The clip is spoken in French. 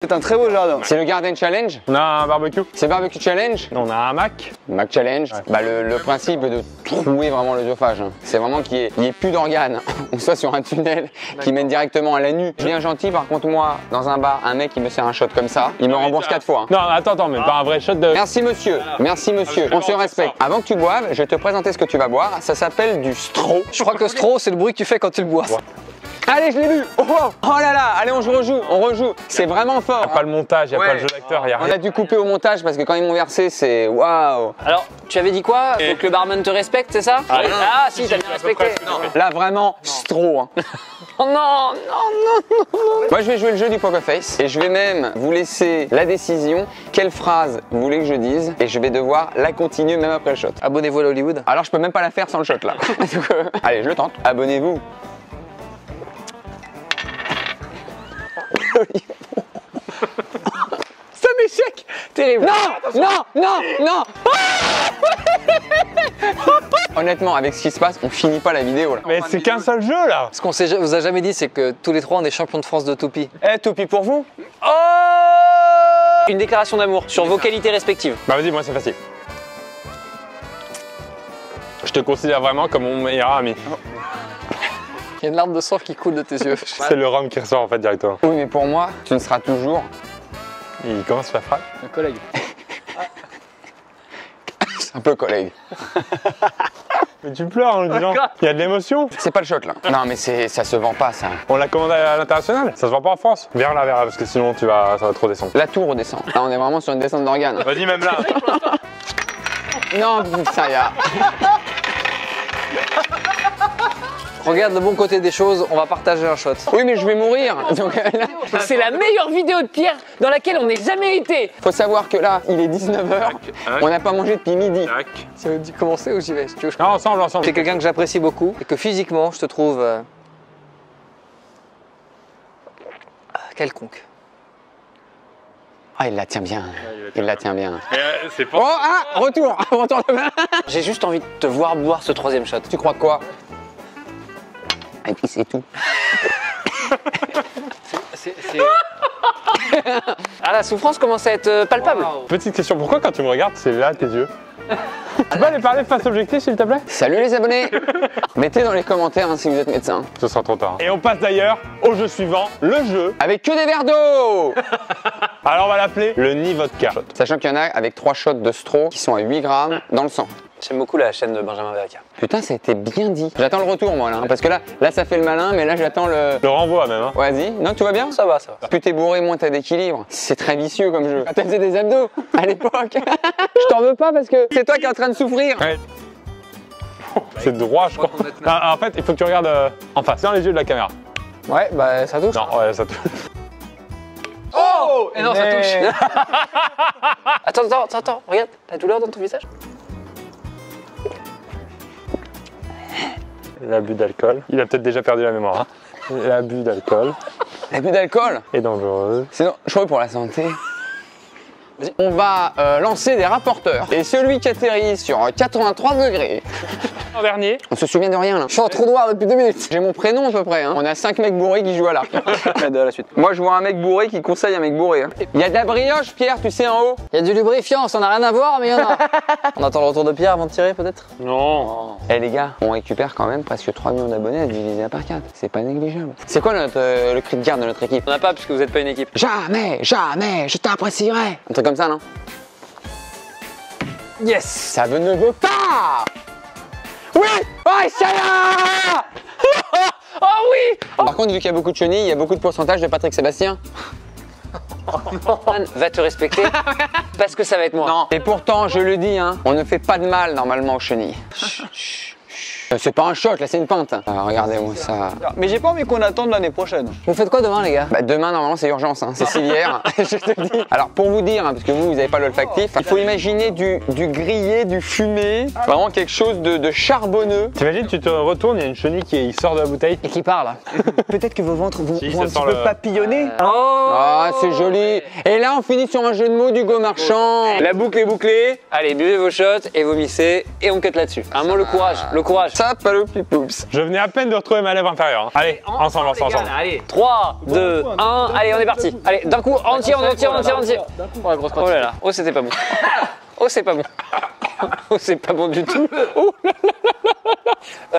C'est un très beau jardin. C'est le Garden Challenge. On a un barbecue. C'est Barbecue Challenge. On a un Mac. Mac Challenge. Ouais. Bah, le principe est de trouer vraiment l'œsophage. Hein. C'est vraiment qu'il n'y ait plus d'organes. On soit sur un tunnel qui mène directement à la nuque. Bien gentil, par contre, moi, dans un bar, un mec qui me sert un shot comme ça, il me rembourse 4 fois. Hein. Non, attends, mais pas un vrai shot de. Merci monsieur, merci monsieur, on se respecte. Avant que tu boives, je vais te présenter ce que tu vas boire. Ça s'appelle du straw. Je crois que straw, c'est le bruit que tu fais quand tu le bois. Ouais. Allez, je l'ai bu. Oh là là, allez, on rejoue. C'est vraiment fort. Il n'y a pas le montage, il n'y a Ouais. pas le jeu d'acteur, il n'y a On rien. a dû couper au montage parce que quand ils m'ont versé, c'est waouh. Alors, tu avais dit quoi? Faut que le barman te respecte, c'est ça? Ah, Ah, si, t'as bien respecté. Là, vraiment, straw. Hein. Oh non. Moi, je vais jouer le jeu du poker face et je vais même vous laisser la décision. Quelle phrase vous voulez que je dise et je vais devoir la continuer même après le shot. Abonnez-vous à Hollywood. Alors, je peux même pas la faire sans le shot là. Donc, allez, je le tente. Abonnez-vous. C'est un échec terrible. Non. Honnêtement, avec ce qui se passe, on finit pas la vidéo là. Mais c'est qu'un seul jeu là. Ce qu'on vous a jamais dit, c'est que tous les trois, on est champions de France de toupie. Eh, toupie pour vous. Oh, une déclaration d'amour sur vos qualités respectives. Bah vas-y, moi c'est facile. Je te considère vraiment comme mon meilleur ami. Il y a une larme de sang qui coule de tes yeux. C'est le rhum qui ressort en fait directement. Oui, mais pour moi, tu ne seras toujours Il commence la phrase. Un collègue. un peu collègue. Mais tu pleures en le disant. Il y a de l'émotion. C'est pas le shot là. Non, mais ça se vend pas ça. On l'a commandé à l'international. Ça se vend pas en France. Vers là, parce que sinon ça va trop descendre. La tour redescend. Là, on est vraiment sur une descente d'organes. Vas-y, même là. Non, ça y a. Regarde le bon côté des choses, on va partager un shot. Oui, mais je vais mourir. Donc là, C'est la meilleure vidéo de Pierre dans laquelle on n'ait jamais été. faut savoir que là, il est 19h. On n'a pas mangé depuis midi. Tu veux commencer ou j'y vais? Si tu veux, Non, ensemble. T'es quelqu'un que j'apprécie beaucoup et que physiquement, je te trouve quelconque. Ah, il la tient bien. Il la tient bien. C'est Oh, ah, retour de main. J'ai juste envie de te voir boire ce troisième shot. Tu crois quoi? Et puis c'est tout. Ah, la souffrance commence à être palpable. Petite question, pourquoi quand tu me regardes, c'est là tes yeux? Tu peux aller parler face objectif s'il te plaît? Salut les abonnés. Mettez dans les commentaires hein, si vous êtes médecin. Ce sera trop tard. Et on passe d'ailleurs au jeu suivant, le jeu. Avec que des verres d'eau. Alors on va l'appeler le Nivodka. Sachant qu'il y en a avec 3 shots de straw qui sont à 8 grammes dans le sang. J'aime beaucoup la chaîne de Benjamin Verka. Putain, ça a été bien dit. J'attends le retour moi là, hein, parce que là ça fait le malin, mais là j'attends le... Le renvoi même. Hein. Vas-y, non, tu vas bien? Ça va, ça va. Plus t'es bourré, moins t'as d'équilibre. C'est très vicieux comme jeu. T'as fait des abdos à l'époque. Je t'en veux pas parce que c'est toi qui es en train de souffrir. Ouais. C'est droit je crois. Ah, en fait, il faut que tu regardes en face, dans les yeux de la caméra. Ouais, bah ça touche. Non, ouais, ça touche. Oh! Et non, ça touche. Attends, regarde, la douleur dans ton visage. L'abus d'alcool. Il a peut-être déjà perdu la mémoire. Hein. L'abus d'alcool L'abus d'alcool, est dangereux. c'est dangereux pour la santé. On va lancer des rapporteurs. Et celui qui atterrit sur 83 degrés. En dernier. On se souvient de rien là. Je suis en trou noir depuis 2 minutes. J'ai mon prénom à peu près. Hein. On a 5 mecs bourrés qui jouent à l'arc. À la suite. Moi je vois un mec bourré qui conseille un mec bourré. Hein. Il y a de la brioche, Pierre, tu sais en haut. Il y a du lubrifiant, ça n'a rien à voir, mais il y en a. On attend le retour de Pierre avant de tirer peut-être? Non. Eh les gars, on récupère quand même presque 3 millions d'abonnés à diviser par 4. C'est pas négligeable. C'est quoi le cri de garde de notre équipe? On n'a pas, puisque vous n'êtes pas une équipe. Jamais, je t'apprécierai. Un truc comme ça, non? Yes! Ça ne veut pas. Oui. Oh, ça là. Oh oui! Par contre, vu qu'il y a beaucoup de chenilles, il y a beaucoup de pourcentage de Patrick Sébastien. Man va te respecter parce que ça va être moi. Non. Et pourtant, je le dis, hein, on ne fait pas de mal normalement aux chenilles. C'est pas un choc, là, c'est une pente. Ah, regardez-moi ça. Mais j'ai pas envie qu'on attende l'année prochaine. Vous faites quoi demain, les gars? Bah, demain, normalement, c'est urgence, hein. C'est civière, je te le dis. Alors, pour vous dire, hein, parce que vous n'avez pas l'olfactif, il faut imaginer du grillé, du fumé, vraiment quelque chose de charbonneux. T'imagines, tu te retournes, il y a une chenille qui sort de la bouteille. Et qui parle. Peut-être que vos ventres vont, Si, vont un ça petit sent peu le- papillonner. Ah, c'est joli. Et là, on finit sur un jeu de mots d'Hugo Marchand. La boucle est bouclée. Allez, buvez vos shots et vomissez et on cut là-dessus. Vraiment le courage, le courage. Ça, paloupi poups. Je venais à peine de retrouver ma lèvre inférieure. Hein. Allez, ensemble. Allez, 3, 2, 1, allez, on est parti. Allez, d'un coup, entier. Oh là là, oh c'était pas bon. Oh c'est pas bon. Oh c'est pas bon du tout. Oh là là.